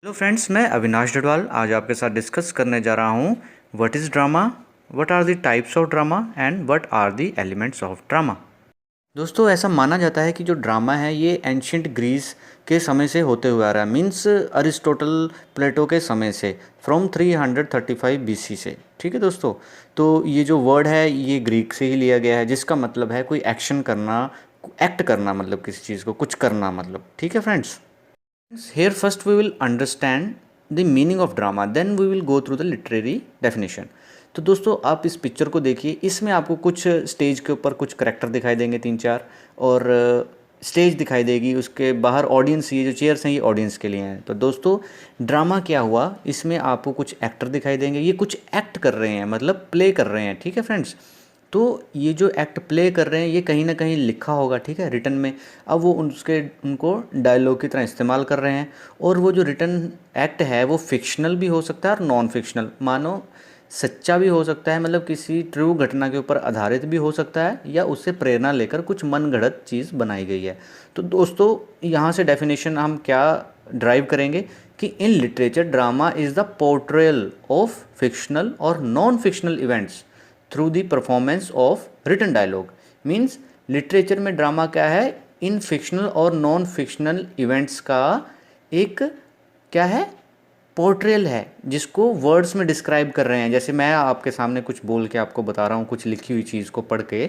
Hello friends, मैं अविनाश डडवाल आज आपके साथ डिस्कस करने जा रहा हूँ what is drama, what are the types of drama and what are the elements of drama. दोस्तों, ऐसा माना जाता है कि जो ड्रामा है ये एंशियंट ग्रीस के समय से होते हुए आ रहा है, मीन्स अरिस्टोटल प्लेटो के समय से, फ्रॉम 335 बीसी से। ठीक है दोस्तों, तो ये जो वर्ड है ये ग्रीक से ही लिया गया है, जिसका मतलब है कोई एक्शन करना, एक्ट करना, मतलब किसी चीज़ को कुछ करना, मतलब। ठीक है friends, here first we will understand the meaning of drama, then we will go through the literary definition। तो दोस्तों, आप इस पिक्चर को देखिए, इसमें आपको कुछ स्टेज के ऊपर कुछ करेक्टर दिखाई देंगे, 3-4, और स्टेज दिखाई देगी, उसके बाहर ऑडियंस, ये जो चेयर्स हैं ये ऑडियंस के लिए हैं। तो दोस्तों, ड्रामा क्या हुआ, इसमें आपको कुछ एक्टर दिखाई देंगे, ये कुछ एक्ट कर रहे हैं, मतलब प्ले कर रहे हैं। ठीक है फ्रेंड्स, तो ये जो एक्ट प्ले कर रहे हैं ये कहीं ना कहीं लिखा होगा, ठीक है, रिटन में। अब वो उनको डायलॉग की तरह इस्तेमाल कर रहे हैं, और वो जो रिटन एक्ट है वो फिक्शनल भी हो सकता है और नॉन फिक्शनल, मानो सच्चा भी हो सकता है, मतलब किसी ट्रू घटना के ऊपर आधारित भी हो सकता है, या उससे प्रेरणा लेकर कुछ मनगढ़ंत चीज़ बनाई गई है। तो दोस्तों, यहाँ से डेफिनेशन हम क्या ड्राइव करेंगे कि in literature drama is the portrayal of fictional और non fictional events through the performance of written dialogue. Means literature में ड्रामा क्या है, इन फिक्शनल और नॉन फिक्शनल इवेंट्स का एक क्या है, पोर्ट्रेल है, जिसको वर्ड्स में डिस्क्राइब कर रहे हैं। जैसे मैं आपके सामने कुछ बोल के आपको बता रहा हूँ, कुछ लिखी हुई चीज़ को पढ़ के,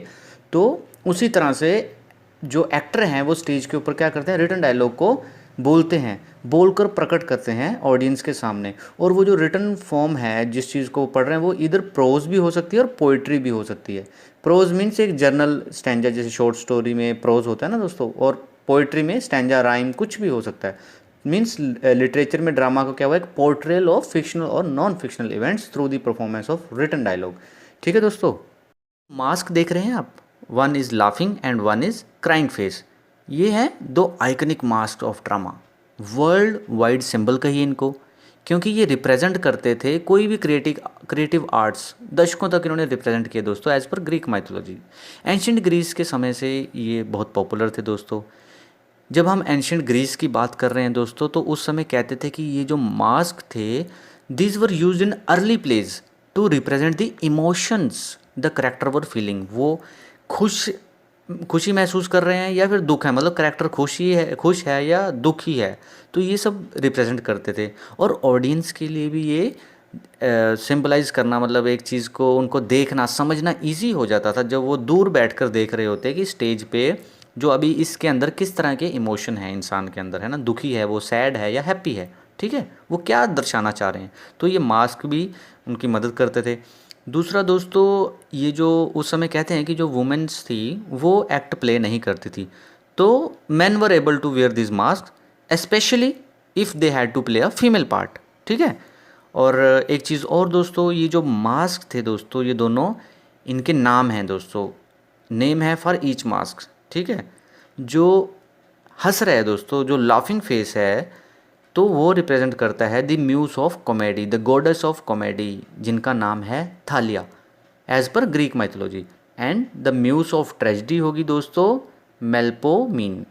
तो उसी तरह से जो एक्टर हैं वो स्टेज के ऊपर क्या करते हैं, रिटन डायलॉग को बोलते हैं, बोलकर प्रकट करते हैं ऑडियंस के सामने। और वो जो रिटन फॉर्म है जिस चीज़ को पढ़ रहे हैं वो इधर प्रोज भी हो सकती है और पोइट्री भी हो सकती है। प्रोज मीन्स एक जर्नल स्टैंजा, जैसे शॉर्ट स्टोरी में प्रोज होता है ना दोस्तों, और पोइट्री में स्टैंजा, राइम, कुछ भी हो सकता है। मीन्स लिटरेचर में ड्रामा को क्या हुआ, एक पोर्ट्रेल ऑफ फिक्शनल और non fictional events through the performance of written dialogue. ठीक है दोस्तों, मास्क देख रहे हैं आप, one is laughing and one is crying face. ये हैं दो iconic mask of drama, world wide symbol कहिए इनको, क्योंकि ये रिप्रेजेंट करते थे कोई भी क्रिएटिव आर्ट्स, दशकों तक इन्होंने रिप्रेजेंट किए दोस्तों, एज पर ग्रीक माइथोलॉजी। एंशियंट ग्रीस के समय से ये बहुत पॉपुलर थे दोस्तों। जब हम एंशियंट ग्रीस की बात कर रहे हैं दोस्तों, तो उस समय कहते थे कि ये जो मास्क थे, these were used in early plays to represent the emotions the character were feeling. वो खुशी महसूस कर रहे हैं या फिर दुख है, मतलब करेक्टर खुश है या दुखी है, तो ये सब रिप्रेजेंट करते थे। और ऑडियंस के लिए भी ये सिंबलाइज करना, मतलब एक चीज़ को उनको देखना समझना इजी हो जाता था, जब वो दूर बैठकर देख रहे होते कि स्टेज पे जो अभी इसके अंदर किस तरह के इमोशन है इंसान के अंदर, है ना, दुखी है वो, सैड है या हैप्पी है, ठीक है, वो क्या दर्शाना चाह रहे हैं। तो ये मास्क भी उनकी मदद करते थे। दूसरा दोस्तों, ये जो उस समय कहते हैं कि जो वुमेन्स थी वो एक्ट प्ले नहीं करती थी, तो men were able to wear this mask specially if they had to play a female part. ठीक है, और एक चीज़ और दोस्तों, ये जो मास्क थे दोस्तों, ये दोनों, इनके नाम हैं दोस्तों, नेम है फॉर ईच मास्क। ठीक है, जो हंस रहा है दोस्तों, जो लाफिंग फेस है, तो वो रिप्रेजेंट करता है the muse of comedy, the goddess of comedy, जिनका नाम है थालिया एज पर Greek mythology. And the muse of tragedy होगी दोस्तों मेल्पोमीन।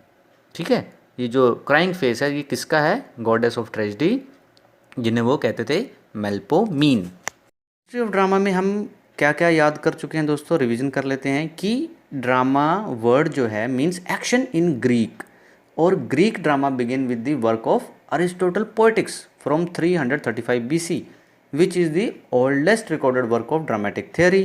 ठीक है, ये जो क्राइंग फेस है ये किसका है, गॉडेस ऑफ ट्रेजिडी, जिन्हें वो कहते थे मेल्पोमीन। हिस्ट्री ऑफ ड्रामा में हम क्या क्या याद कर चुके हैं दोस्तों, रिवीजन कर लेते हैं कि ड्रामा वर्ड जो है मीन्स एक्शन इन ग्रीक, और Greek drama begin with the work of Aristotle poetics from 335 BC, which is the oldest recorded work of dramatic theory.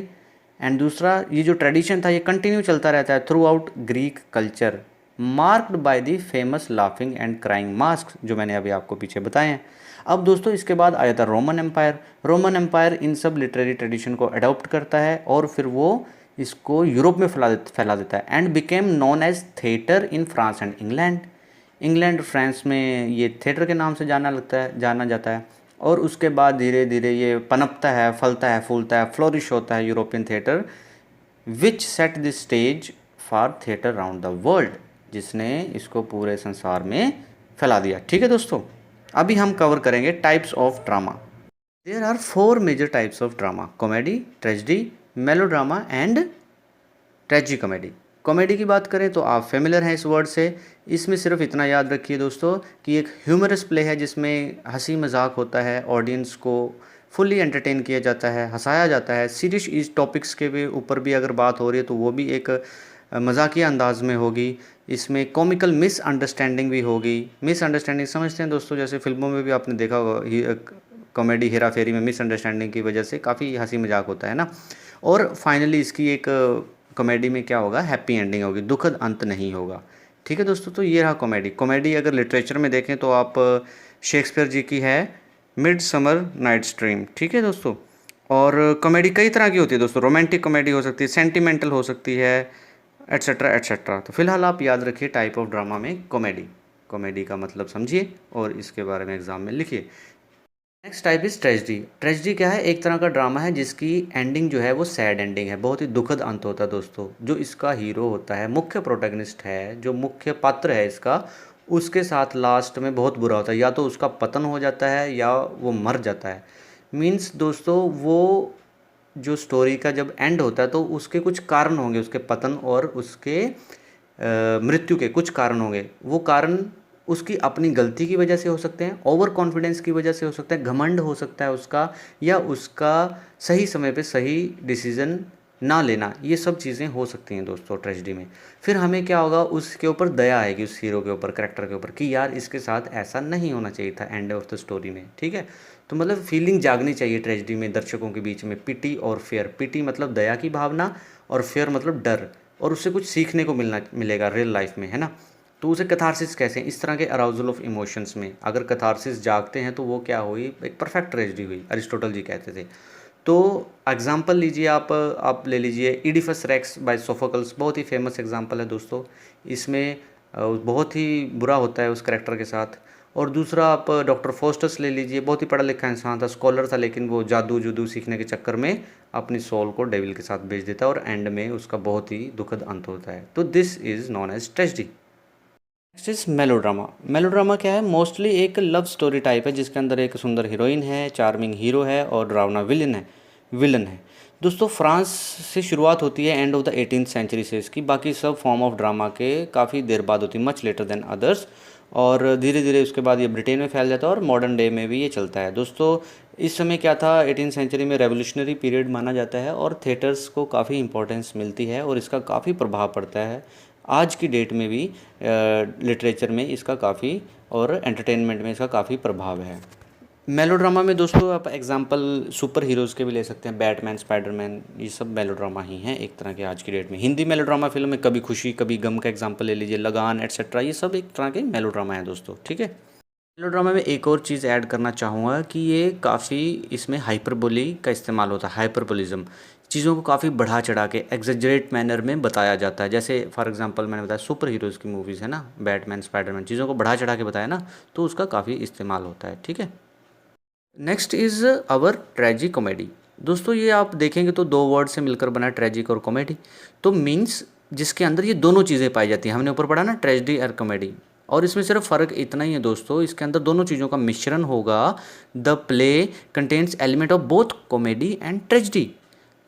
And दूसरा, ये जो ट्रेडिशन था ये कंटिन्यू चलता रहता है through out Greek culture, marked by the famous laughing and crying mask, जो मैंने अभी आपको पीछे बताए हैं। अब दोस्तों, इसके बाद आया था रोमन एम्पायर। रोमन एम्पायर इन सब लिटरेरी ट्रेडिशन को अडॉप्ट करता है और फिर वो इसको यूरोप में फैला देता है, and became known as theatre in France and England France में ये थिएटर के नाम से जाना जाता है। और उसके बाद धीरे धीरे ये पनपता है, फलता है, फूलता है, फ्लोरिश होता है European theatre, which set the stage for theatre round the world, जिसने इसको पूरे संसार में फैला दिया। ठीक है दोस्तों, अभी हम कवर करेंगे types of drama. There are 4 major types of drama: comedy, tragedy, melodrama and tragicomedy. Comedy की बात करें तो आप फेमिलियर हैं इस वर्ड से। इसमें सिर्फ इतना याद रखिए दोस्तों कि एक ह्यूमरस प्ले है जिसमें हंसी मजाक होता है, ऑडियंस को फुल्ली एंटरटेन किया जाता है, हंसाया जाता है। सीरियस इस टॉपिक्स के भी ऊपर भी अगर बात हो रही है तो वो भी एक मजाकिया अंदाज में होगी। इसमें कॉमिकल मिसअंडरस्टैंडिंग भी होगी। मिसअंडरस्टैंडिंग समझते हैं दोस्तों, जैसे फिल्मों में भी आपने देखा होगा कॉमेडी हेरा फेरी में मिसअंडरस्टैंडिंग की वजह से काफ़ी हंसी मजाक होता है ना। और फाइनली इसकी एक कॉमेडी में क्या होगा, हैप्पी एंडिंग होगी, दुखद अंत नहीं होगा। ठीक है दोस्तों, तो ये रहा कॉमेडी। कॉमेडी अगर लिटरेचर में देखें तो आप शेक्सपियर जी की है मिड समर नाइट्स ड्रीम। ठीक है दोस्तों, और कॉमेडी कई तरह की होती है दोस्तों। रोमांटिक कॉमेडी हो सकती है, सेंटिमेंटल हो सकती है, एट्सेट्रा एट्सेट्रा। तो फिलहाल आप याद रखिए टाइप ऑफ ड्रामा में कॉमेडी। कॉमेडी का मतलब समझिए और इसके बारे में एग्जाम में लिखिए। Next type is tragedy. Tragedy क्या है, एक तरह का ड्रामा है जिसकी एंडिंग जो है वो सैड एंडिंग है, बहुत ही दुखद अंत होता है दोस्तों। जो इसका हीरो होता है, मुख्य प्रोटैगनिस्ट है, जो मुख्य पात्र है इसका, उसके साथ लास्ट में बहुत बुरा होता है। या तो उसका पतन हो जाता है या वो मर जाता है। मीन्स दोस्तों वो जो स्टोरी का जब एंड होता है तो उसके कुछ कारण होंगे, उसके पतन और उसके मृत्यु के कुछ कारण होंगे। वो कारण उसकी अपनी गलती की वजह से हो सकते हैं, ओवर कॉन्फिडेंस की वजह से हो सकता है, घमंड हो सकता है उसका, या उसका सही समय पे सही डिसीज़न ना लेना। ये सब चीज़ें हो सकती हैं दोस्तों ट्रेजेडी में। फिर हमें क्या होगा, उसके ऊपर दया आएगी, उस हीरो के ऊपर, करेक्टर के ऊपर, कि यार इसके साथ ऐसा नहीं होना चाहिए था एंड ऑफ द स्टोरी में। ठीक है, तो मतलब फीलिंग जागनी चाहिए ट्रेजेडी में दर्शकों के बीच में, पिटी और फेयर। पिटी मतलब दया की भावना और फेयर मतलब डर, और उससे कुछ सीखने को मिलेगा रियल लाइफ में, है ना। तो उसे कैथारसिस कैसे, इस तरह के अराउजल ऑफ इमोशंस में अगर कैथारसिस जागते हैं तो वो क्या हुई, एक परफेक्ट ट्रेजेडी हुई, अरिस्टोटल जी कहते थे। तो एग्जाम्पल लीजिए आप ले लीजिए इडिफस रेक्स बाय सोफोकल्स, बहुत ही फेमस एग्जाम्पल है दोस्तों। इसमें बहुत ही बुरा होता है उस करेक्टर के साथ। और दूसरा आप डॉक्टर फोस्टस ले लीजिए, बहुत ही पढ़ा लिखा इंसान था, स्कॉलर था, लेकिन वो जादू जुदू सीखने के चक्कर में अपनी सोल को डेविल के साथ भेज देता है और एंड में उसका बहुत ही दुखद अंत होता है। तो this is known as tragedy. Next is melodrama. Melodrama क्या है, मोस्टली एक लव स्टोरी टाइप है जिसके अंदर एक सुंदर हीरोइन है, चार्मिंग हीरो है और डरावना विलन है दोस्तों। फ्रांस से शुरुआत होती है end of the 18th century से इसकी। बाकी सब फॉर्म ऑफ ड्रामा के काफ़ी देर बाद होती है, मच लेटर देन अदर्स। और धीरे धीरे उसके बाद ये ब्रिटेन में फैल जाता है और मॉडर्न डे में भी ये चलता है दोस्तों। इस समय क्या था, 18th सेंचुरी में रेवोल्यूशनरी पीरियड माना जाता है और थिएटर्स को काफ़ी इंपॉर्टेंस मिलती है और इसका काफ़ी प्रभाव पड़ता है आज की डेट में भी। लिटरेचर में इसका काफ़ी और एंटरटेनमेंट में इसका काफ़ी प्रभाव है। मेलोड्रामा में दोस्तों आप एग्जांपल सुपर हीरोज़ के भी ले सकते हैं, बैटमैन, स्पाइडरमैन, ये सब मेलोड्रामा ही हैं एक तरह के आज की डेट में। हिंदी मेलोड्रामा फिल्म में कभी खुशी कभी गम का एग्जांपल ले लीजिए, लगान एट्सेट्रा, ये सब एक तरह के मेलोड्रामा हैं दोस्तों। ठीक है, मेलोड्रामा में एक और चीज़ ऐड करना चाहूँगा कि ये काफ़ी इसमें हाइपरबोली का इस्तेमाल होता है, हाइपरबोलिज्म। चीज़ों को काफ़ी बढ़ा चढ़ा के एग्जेजरेट मैनर में बताया जाता है। जैसे फॉर एग्जांपल मैंने बताया सुपर हीरोज़ की मूवीज़ है ना, बैटमैन, स्पाइडरमैन, चीज़ों को बढ़ा चढ़ा के बताया ना, तो उसका काफ़ी इस्तेमाल होता है। ठीक है, next is our tragic comedy. दोस्तों ये आप देखेंगे तो दो वर्ड से मिलकर बना ट्रेजिक और कॉमेडी। तो मीन्स जिसके अंदर ये दोनों चीज़ें पाई जाती हैं। हमने ऊपर पढ़ा ना ट्रेजिडी और कॉमेडी, और इसमें सिर्फ फ़र्क इतना ही है दोस्तों, इसके अंदर दोनों चीज़ों का मिश्रण होगा। The play contains element of both comedy and tragedy,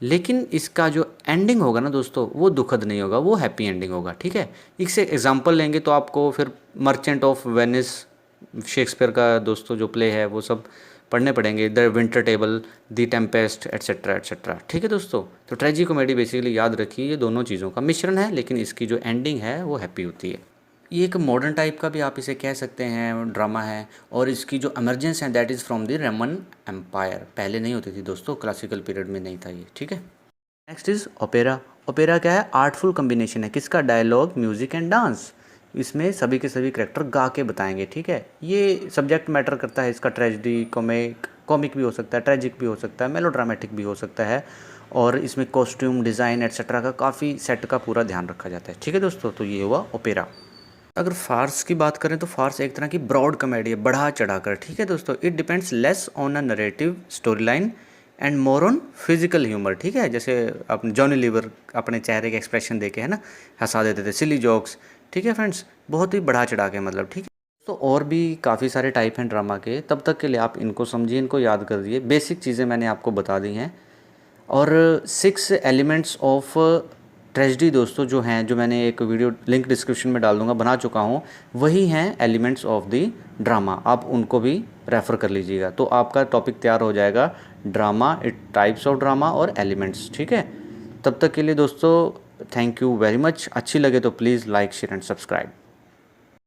लेकिन इसका जो एंडिंग होगा ना दोस्तों वो दुखद नहीं होगा, वो हैप्पी एंडिंग होगा। ठीक है, इससे एग्जांपल लेंगे तो आपको फिर मर्चेंट ऑफ वेनिस, शेक्सपियर का दोस्तों जो प्ले है वो सब पढ़ने पड़ेंगे, the winter table, the Tempest etcetera etcetera. ठीक है दोस्तों, तो ट्रेजिक कॉमेडी बेसिकली याद रखिए ये दोनों चीज़ों का मिश्रण है, लेकिन इसकी जो एंडिंग है वो हैप्पी होती है। ये एक मॉडर्न टाइप का भी आप इसे कह सकते हैं ड्रामा है, और इसकी जो एमर्जेंस है that is from the Roman empire. पहले नहीं होती थी दोस्तों, क्लासिकल पीरियड में नहीं था ये। ठीक है, नेक्स्ट इज़ ओपेरा। ओपेरा क्या है, आर्टफुल कम्बिनेशन है किसका, डायलॉग, म्यूज़िक एंड डांस। इसमें सभी के सभी करेक्टर गा के बताएंगे। ठीक है, ये सब्जेक्ट मैटर करता है इसका, ट्रेजिडी, कॉमिक भी हो सकता है, ट्रेजिक भी हो सकता है, मेलोड्रामेटिक भी हो सकता है, और इसमें कॉस्ट्यूम डिज़ाइन एट्सेट्रा का काफ़ी सेट का पूरा ध्यान रखा जाता है। ठीक है दोस्तों, तो ये हुआ ओपेरा। अगर फार्स की बात करें तो फार्स एक तरह की ब्रॉड कॉमेडी है, बढ़ा चढ़ाकर। ठीक है दोस्तों, it depends less on a narrative story line and more on physical humour. ठीक है, जैसे अपने जॉनी लीवर अपने चेहरे के एक्सप्रेशन देके है ना हंसा देते थे, सिली जोक्स। ठीक है फ्रेंड्स, बहुत ही बढ़ा चढ़ा के मतलब। ठीक है, तो और भी काफ़ी सारे टाइप हैं ड्रामा के, तब तक के लिए आप इनको समझिए, इनको याद कर दिए, बेसिक चीज़ें मैंने आपको बता दी हैं। और 6 एलिमेंट्स ऑफ ट्रेजेडी दोस्तों जो हैं, जो मैंने एक वीडियो लिंक डिस्क्रिप्शन में डाल दूंगा, बना चुका हूँ, वही हैं एलिमेंट्स ऑफ द ड्रामा। आप उनको भी रेफ़र कर लीजिएगा, तो आपका टॉपिक तैयार हो जाएगा, drama, it types of drama और एलिमेंट्स। ठीक है, तब तक के लिए दोस्तों थैंक यू वेरी मच। अच्छी लगे तो please like share and subscribe.